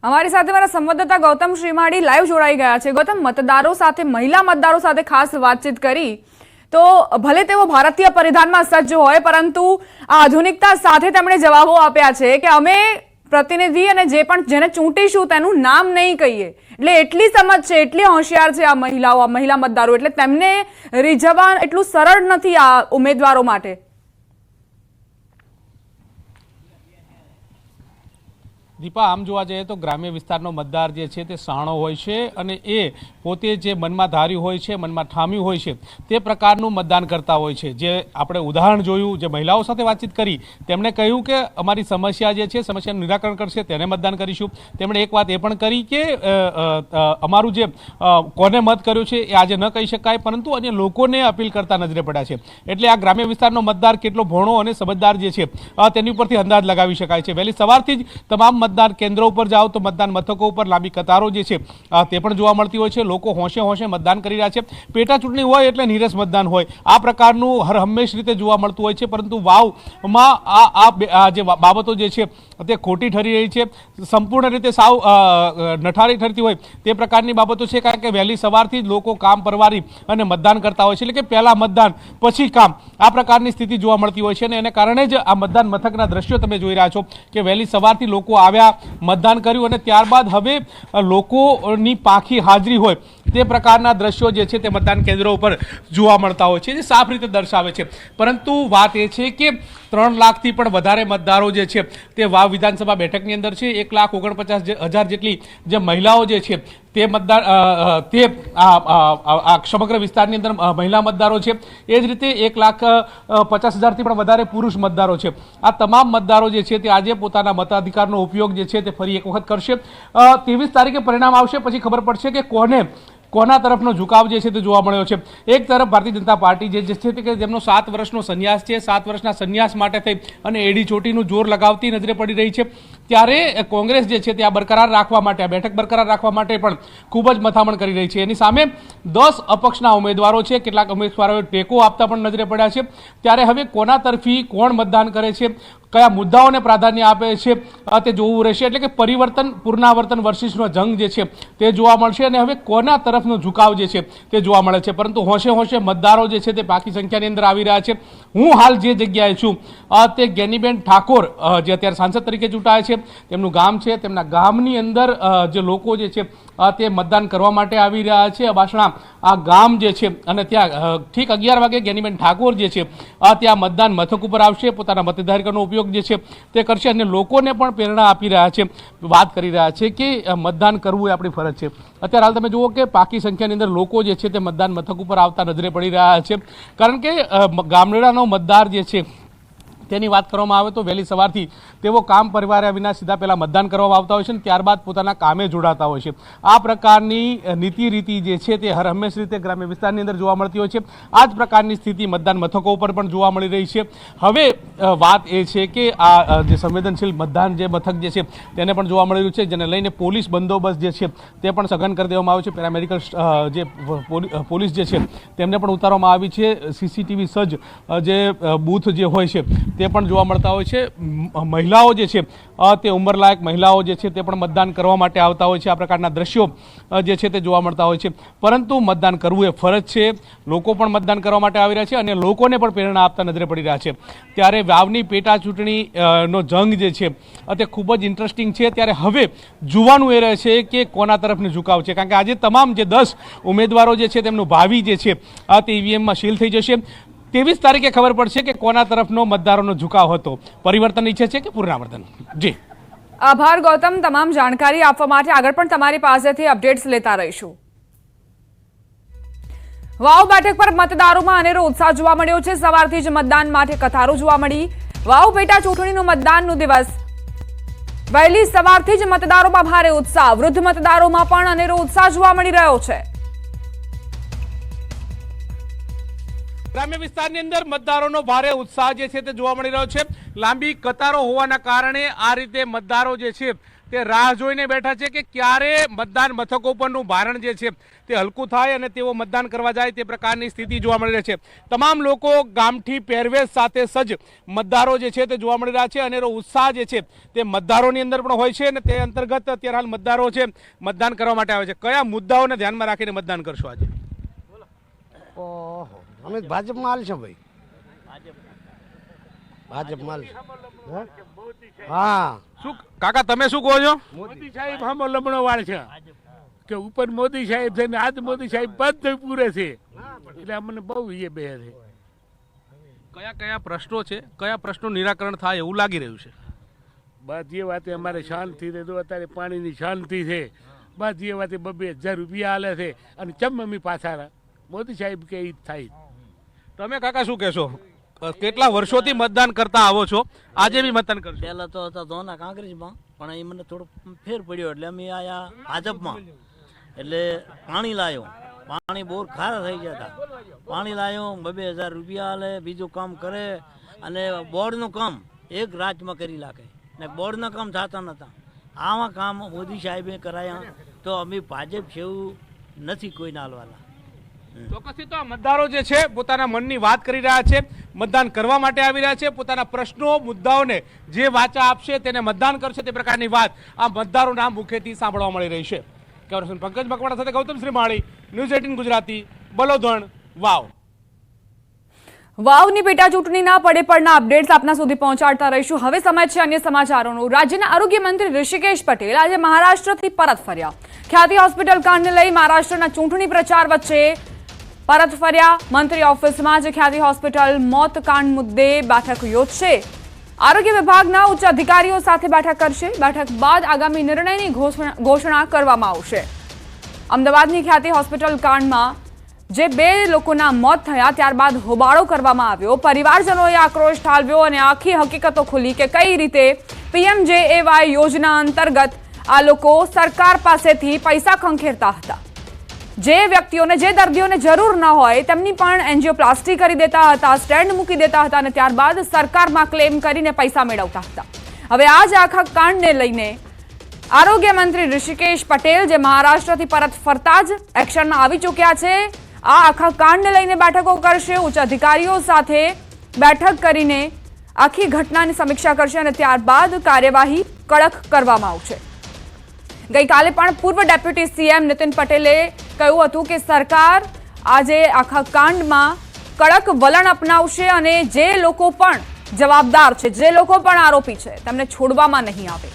हमारी साथ हमारा संवाददाता गौतम श्रीमाड़ी लाइव जोड़ाई गया है। गौतम, मतदारों साथे महिला मतदारों साथे खास बातचीत करी तो भले तेओ भारतीय परिधाનમાં સજ્જ હોય પરંતુ આ આધુનિકતા સાથે તેમણે જવાબો આપ્યા છે કે અમે પ્રતિનિધિ અને જેને ચૂંટીશું તેનું નામ નહીં કહીએ। એટલે એટલી સમજ છે, એટલી હોશિયાર છે આ મહિલાઓ, મહિલા મતદારો, એટલે તેમને રીઝવવા એટલું સરળ નથી આ ઉમેદવારો માટે। दीपा, आम जोवा जाए तो ग्राम्य विस्तारनो मतदार जे छे ते साणो होय छे अने ए पोते जे मनमा धार्यु होय छे, मनमा ठाम्यु होय छे ते प्रकारनुं मतदान करता होय छे। जे आपणे उदाहरण जोयुं, जे महिलाओं साथे वातचीत करी तेमणे कह्युं के अमारी समस्या जे छे समस्यानुं निराकरण करशे तेने मतदान करीशुं। तेमणे एक वात ए पण करी के अमारुं जे कोने मत कर्यो छे ए आजे न कही शकाय, परंतु अन्य लोकोने अपील करता नजरे पड्या छे। एटले आ ग्राम्य विस्तारनो मतदार केटलो भोळो अने समजदार जे छे तेनी उपरथी अंदाज लगावी शकाय छे। वहेली सवारथी ज तमाम मतदान केन्द्रों पर जाओ तो मतदान मथकों पर लांबी कतारों जे छे ते पण जोवा मळती होय छे। लोको होशे होशे मतदान करी रह्या छे। पेटा चूंटणी होय एटले नीरस मतदान होय आ प्रकारनुं हर हमेश रीते जोवा मळतुं होय छे, परंतु वावमां आ जे बाबतो जे छे ते खोटी ठरी रही छे। संपूर्ण रीते साव नठारी ठरती होय ते प्रकारनी बाबतो छे, कारण के वहेली सवारथी ज लोको काम परवारी अने मतदान करता होय छे। એટલે કે પહેલા मतदान પછી કામ આ પ્રકારની સ્થિતિ જોવા મળતી હોય છે અને એને કારણે જ આ મતદાન મથકના દ્રશ્યો તમે જોઈ રહ્યા છો કે વહેલી સવારથી લોકો આવ્યા, मतदान कर्યું અને ત્યારબાદ હવે લોકોની પાખી હાજરી હોય તે પ્રકારના દ્રશ્યો જે છે તે મતદાન કેન્દ્રો ઉપર જોવા મળતા હોય છે, જે સાફ રીતે દર્શાવે છે। પરંતુ વાત એ છે કે 3 લાખથી પણ વધારે મતદારો જે છે તે વાવ વિધાનસભા બેઠકની અંદર છે। 1,49,000 જેટલી જે મહિલાઓ જે છે તે મતદાર તે આ સમગ્ર વિસ્તારની અંદર મહિલા મતદારો છે। એ જ રીતે 1,50,000થી પણ વધારે પુરુષ મતદારો છે। આ તમામ મતદારો જે છે તે આજે પોતાના મતાધિકારનો ઉપયોગ જે છે તે ફરી એક વખત કરશે। 23 તારીખે પરિણામ આવશે, પછી ખબર પડશે કે કોના તરફનો ઝુકાવ જે છે તે જોવા મળ્યો છે। એક તરફ ભારતીય જનતા પાર્ટી જે છે તે કે જેમનો 7 વર્ષનો સંન્યાસ છે, 7 વર્ષના સંન્યાસ માટે થઈ અને એડી ચોટીનું જોર લગાવતી નજરે પડી રહી છે, ત્યારે કોંગ્રેસ જે છે તે આ બરકરાર રાખવા માટે, આ બેઠક બરકરાર રાખવા માટે પણ ખૂબ જ મથામણ કરી રહી છે। એની સામે 10 અપક્ષના ઉમેદવારો છે, કેટલાક ઉમેદવારોએ ટેકો આપતા પણ નજરે પડ્યા છે। ત્યારે હવે કોના તરફી કોણ મતદાન કરે છે, કયા મુદ્દાઓને પ્રાધાન્ય આપે છે તે જોવું રહેશે। એટલે કે પરિવર્તન પુનરાવર્તન વર્સિસનો જંગ જે છે તે જોવા મળશે અને હવે કોના તરફનો ઝુકાવ જે છે તે જોવા મળે છે। પરંતુ હોશે હોશે મતદારો જે છે તે બાકી સંખ્યાની અંદર આવી રહ્યા છે। હું હાલ જે જગ્યાએ છું તે જ્ઞાનીબેન ઠાકોર જે અત્યારે સાંસદ તરીકે ચૂંટાયા છે તેમનું ગામ છે, તેમના ગામની અંદર જે લોકો જે છે તે મતદાન કરવા માટે આવી રહ્યા છે। અબાસણા આ ગામ જે છે અને ત્યાં ઠીક 11 વાગે જ્ઞાનીબેન ઠાકોર જે છે ત્યાં મતદાન મથક ઉપર આવશે, પોતાના મતાધિકારનો ઉપયોગ જે છે તે કરશે અને લોકોને પણ પ્રેરણા આપી રહ્યા છે, વાત કરી રહ્યા છે કે મતદાન કરવું એ આપણી ફરજ છે। અત્યારે હાલ તમે જુઓ કે પાકી સંખ્યાની અંદર લોકો જે છે તે મતદાન મથક ઉપર આવતા નજરે પડી રહ્યા છે, કારણ કે ગામડાનો મતદાર જે છે તેની વાત કરવામાં આવે તો વહેલી સવારથી તેઓ કામ પરિવાર્યા વિના સીધા પહેલાં મતદાન કરવા આવતા હોય છે અને ત્યારબાદ પોતાના કામે જોડાતા હોય છે। આ પ્રકારની નીતિ રીતિ જે છે તે હર હંમેશ રીતે ગ્રામ્ય વિસ્તારની અંદર જોવા મળતી હોય છે। આ જ પ્રકારની સ્થિતિ મતદાન મથકો ઉપર પણ જોવા મળી રહી છે। હવે વાત એ છે કે આ જે સંવેદનશીલ મતદાન જે મથક જે છે તેને પણ જોવા મળી રહ્યું છે, જેને લઈને પોલીસ બંદોબસ્ત જે છે તે પણ સઘન કરી દેવામાં આવ્યો છે। પેરામેડિકલ જે પોલીસ જે છે તેમને પણ ઉતારવામાં આવી છે। સીસીટીવી સજ્જ જે બૂથ જે હોય છે તે પણ જોવા મળતા હોય છે। મહિલાઓ જે છે તે ઉંમરલાયક મહિલાઓ જે છે તે પણ મતદાન કરવા માટે આવતા હોય છે। આ પ્રકારના દ્રશ્યો જે છે તે જોવા મળતા હોય છે, પરંતુ મતદાન કરવું એ ફરજ છે। લોકો પણ મતદાન કરવા માટે આવી રહ્યા છે અને લોકોને પણ પ્રેરણા આપતા નજરે પડી રહ્યા છે। ત્યારે વાવની પેટા ચૂંટણી નો જંગ જે છે તે ખૂબ જ ઇન્ટરેસ્ટિંગ છે। ત્યારે હવે જોવાનું એ રહે છે કે કોના તરફનો ઝુકાવ છે, કારણ કે આજે તમામ જે 10 ઉમેદવારો જે છે તેમનું ભાવિ જે છે તે ઈવીએમમાં સીલ થઈ જશે। 23 તારીખે ખબર પડશે કે કોના તરફનો મતદારોનો ઝુકાવ હતો, પરિવર્તન ઈચ્છે છે કે પુનરાવર્તન। જી આભાર ગૌતમ, તમામ જાણકારી આપવા માટે। આગળ પણ તમારી પાસેથી અપડેટ્સ લેતા રહીશું। વાવ બેઠક પર મતદારોમાં અનેરો ઉત્સાહ જોવા મળ્યો છે। સવારથી જ મતદાન માટે કતારો જોવા મળી। વાવ પેટા ચૂંટણીનું મતદાનનો દિવસ, વહેલી સવારથી જ મતદારોમાં ભારે ઉત્સાહ, વૃદ્ધ મતદારોમાં પણ અનેરો ઉત્સાહ જોવા મળી રહ્યો છે। ગ્રામ્ય વિસ્તારની અંદર મતદારોનો ભારે ઉત્સાહ જે છે તે જોવા મળી રહ્યો છે। લાંબી કતારો હોવાના કારણે આ રીતે મતદારો જે છે તે રાહ જોઈને બેઠા છે કે ક્યારે મતદાન મથકો પરનું ભારણ જે છે તે હલકું થાય અને તેઓ મતદાન કરવા જાય તે પ્રકારની સ્થિતિ જોવા મળી રહી છે. તમામ લોકો ગામઠી પહેરવેશ સાથે સજ્જ મતદારો જે છે તે જોવા મળી રહ્યા છે. અનેરો ઉત્સાહ જે છે તે મતદારોની અંદર પણ હોય છે અને તે અંતર્ગત અત્યારે હાલ મતદારો છે મતદાન કરવા માટે આવે છે. કયા મુદ્દાઓને ધ્યાનમાં રાખીને મતદાન કરશો આજે? ઓહો, અમે ભાજપમાં હાલશે ભાઈ, ભાજપમાં હાલશે. હા, શું કાકા તમે શું કહો છો? મોદી સાહેબ હમો લમણો વાળ છે કે ઉપર મોદી સાહેબ છે ને આજ મોદી સાહેબ બધું પૂરે છે એટલે અમને બહુ એ બે છે. કયા કયા પ્રશ્નો છે, કયા પ્રશ્નો નિરાકરણ થાય એવું લાગી રહ્યું છે? બસ એ વાતે અમારે શાંતિ છે. તો અત્યારે પાણીની શાંતિ છે. બસ એ વાતે 2,000 રૂપિયા હાલે છે અને ચમ પાછા મોદી સાહેબ કે ઈ થાય. તમે કાકા શું કહેશો? કેટલા વર્ષોથી મતદાન કરતા આવો છો, આજે બી મતદાન કરશો? પહેલા તો હતા ધોના કાંકરેજમાં, પણ એ મને થોડો ફેર પડ્યો એટલે અમે આયા ભાજપમાં. એટલે પાણી લાવ્યો, પાણી બોર ખારા થઈ ગયા હતા. પાણી લાવ્યો, 2,000 રૂપિયા હાલે, બીજું કામ કરે અને બોર્ડનું કામ એક રાજમાં કરી નાખે ને બોર્ડના કામ થતા નહોતા. આવા કામ મોદી સાહેબે કરાયા તો અમે ભાજપ જેવું નથી કોઈ નાલવાલા. ચોક્કસથી તો આ મતદારો જે છે પોતાના મનની વાત કરી રહ્યા છે, મતદાન કરવા માટે આવી રહ્યા છે. પોતાના પ્રશ્નો મુદ્દાઓને જે વાચા આપશે તેને મતદાન કરશે તે પ્રકારની વાત આ મતદારોના મુખેથી સાંભળવા મળી રહી છે. કેમેરામેન પંકજ મકવાણા સાથે ગૌતમ શ્રીમાળી, ન્યૂઝ 18 ગુજરાતી, બલોદણ, વાવ. વાવની પેટા ચૂંટણીના પડે પડના અપડેટ્સ આપના સુધી પહોંચાડતા રહીશું. હવે સમય છે અન્ય સમાચારોનો. રાજ્યના આરોગ્ય મંત્રી ઋષિકેશ પટેલ આજે મહારાષ્ટ્રથી પરત ફર્યા. ખ્યાતિ હોસ્પિટલ કાંડને લઈ મહારાષ્ટ્રના ચૂંટણી પ્રચાર વચ્ચે પરત ફર્યા. મંત્રી ઓફિસમાં જ ખ્યાતિ હોસ્પિટલ મોત કાંડ મુદ્દે બેઠક યોજશે. આરોગ્ય વિભાગના ઉચ્ચ અધિકારીઓ સાથે બેઠક કરશે. બેઠક બાદ આગામી નિર્ણયની ઘોષણા કરવામાં આવશે. અમદાવાદની ખ્યાતિ હોસ્પિટલ કાંડમાં જે 2 લોકોના મોત થયા ત્યારબાદ હોબાળો કરવામાં આવ્યો. પરિવારજનોએ આક્રોશ ઠાલવ્યો અને આખી હકીકતો ખુલી કે કઈ રીતે PMJAY યોજના અંતર્ગત આ લોકો સરકાર પાસેથી પૈસા ખંખેરતા હતા. જે વ્યક્તિઓને, જે દર્દીઓને જરૂર ન હોય તેમની પણ એન્જિયોપ્લાસ્ટી કરી દેતા હતા, સ્ટેન્ડ મૂકી દેતા હતા અને ત્યારબાદ સરકારમાં ક્લેમ કરીને પૈસા મેળવતા હતા. હવે આ જ આખા કાંડને લઈને આરોગ્ય મંત્રી ઋષિકેશ પટેલ જે મહારાષ્ટ્રથી પરત ફરતા જ એક્શનમાં આવી ચૂક્યા છે. આ આખા કાંડને લઈને બેઠકો કરશે. ઉચ્ચ અધિકારીઓ સાથે બેઠક કરીને આખી ઘટનાની સમીક્ષા કરશે અને ત્યારબાદ કાર્યવાહી કડક કરવામાં આવશે. ગઈકાલે પણ પૂર્વ ડેપ્યુટી CM નીતિન પટેલે કહ્યું હતું કે સરકાર આજે આખા કાંડમાં કડક વલણ અપનાવશે અને જે લોકો પણ જવાબદાર છે, જે લોકો પણ આરોપી છે તેમને છોડવામાં નહીં આવે.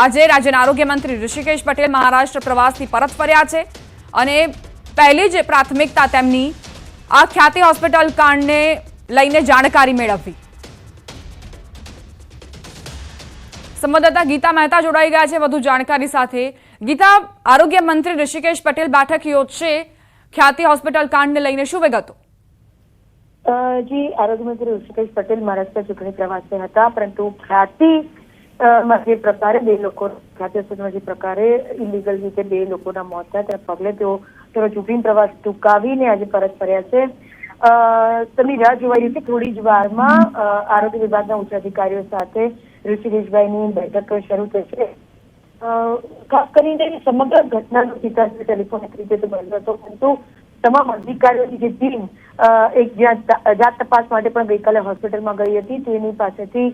આજે રાજ્યના આરોગ્ય મંત્રી ઋષિકેશ પટેલ મહારાષ્ટ્ર પ્રવાસથી પરત ફર્યા છે અને પહેલી જ પ્રાથમિકતા તેમની આ ખ્યાતિ હોસ્પિટલ કાંડને લઈને જાણકારી મેળવવી. સંવાદદાતા ગીતા મહેતા જોડાઈ ગયા છે વધુ જાણકારી સાથે. ગીતા, આરોગ્ય મંત્રી ઋષિકેશ પટેલ બેઠક યોજશે ખ્યાતિ હોસ્પિટલ કાંડને લઈને, શું વિગતો? જી, આરોગ્ય મંત્રી ઋષિકેશ પટેલ મહારાષ્ટ્ર ચૂંટણી પ્રવાસે હતા, પરંતુ ખ્યાતિ જે પ્રકારે 2 લોકો ખ્યાતિ હોસ્પિટલમાં જે પ્રકારે ઇલીગલ રીતે 2 લોકોના મોત થયા તેના પગલે તેઓ ચૂંટણી પ્રવાસ ટૂંકાવીને આજે પરત ફર્યા છે. તેમની રાહ જોવાઈ રહી હતી. થોડી જ વારમાં આરોગ્ય વિભાગના ઉચ્ચ અધિકારીઓ સાથે ઋષિકેશભાઈની બેઠક શરૂ થશે. ખાસ કરીને સમગ્ર ઘટનાનો પિતા ટેલિફોનિક રીતે તો બન્યો હતો, પરંતુ તમામ અધિકારીઓની જે ટીમ એક જાત તપાસ માટે પણ ગઈકાલે હોસ્પિટલમાં ગઈ હતી. તેની પાસેથી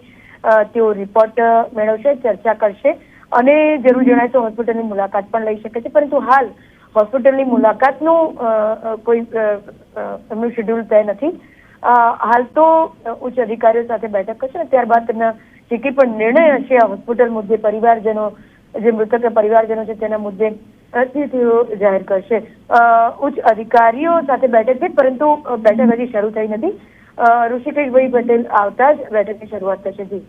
તેઓ રિપોર્ટ મેળવશે, ચર્ચા કરશે અને જરૂર જણાય તો હોસ્પિટલની મુલાકાત પણ લઈ શકે છે. પરંતુ હાલ હોસ્પિટલની મુલાકાતનું કોઈ એમનું શેડ્યુલ તય નથી. હાલ તો ઉચ્ચ અધિકારીઓ સાથે બેઠક કરશે અને ત્યારબાદ તેમના જે કંઈ પણ નિર્ણય હશે આ હોસ્પિટલ મુદ્દે પરિવારજનો, જે મૃતકના પરિવારજનો છે તેના મુદ્દે તેઓ જાહેર કરશે. ઉચ્ચ અધિકારીઓ સાથે બેઠક છે, પરંતુ બેઠક હજી શરૂ થઈ નથી. ઋષિકેશભાઈ પટેલ આવતા જ બેઠકની શરૂઆત થશે. જી,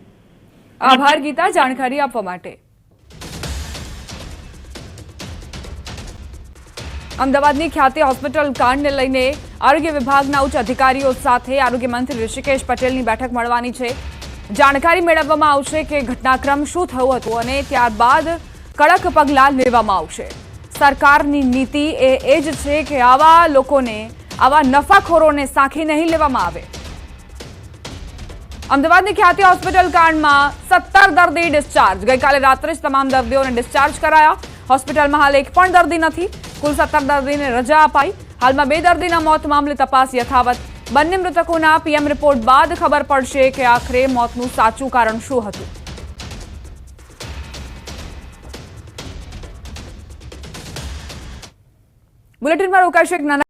આભાર ગીતા જાણકારી આપવા માટે. અમદાવાદની ખ્યાતિ હોસ્પિટલ કાંડને લઈને આરોગ્ય વિભાગના ઉચ્ચ અધિકારીઓ સાથે આરોગ્ય મંત્રી ઋષિકેશ પટેલની બેઠક મળવાની છે. જાણકારી મેળવવામાં આવશે કે ઘટનાક્રમ શું થયું હતું અને ત્યારબાદ કડક પગલાં લેવામાં આવશે. સરકારની નીતિ એ જ છે કે આવા લોકોને, આવા નફાખોરોને સાંખી નહીં લેવામાં આવે. અમદાવાદની ખ્યાતિ હોસ્પિટલ કાંડમાં 17 દર્દી ડિસ્ચાર્જ. ગઈકાલે રાત્રે જ તમામ દર્દીઓને ડિસ્ચાર્જ કરાયા. હોસ્પિટલમાં હાલ એક પણ દર્દી નથી. કુલ 17 દર્દીને રજા અપાઈ. હાલમાં 2 દર્દીના મોત મામલે તપાસ યથાવત. બંને મૃતકોના પીએમ રિપોર્ટ બાદ ખબર પડશે કે આખરે મોતનું સાચું કારણ શું હતું. બુલેટિનમાં રોકાશે એક નાના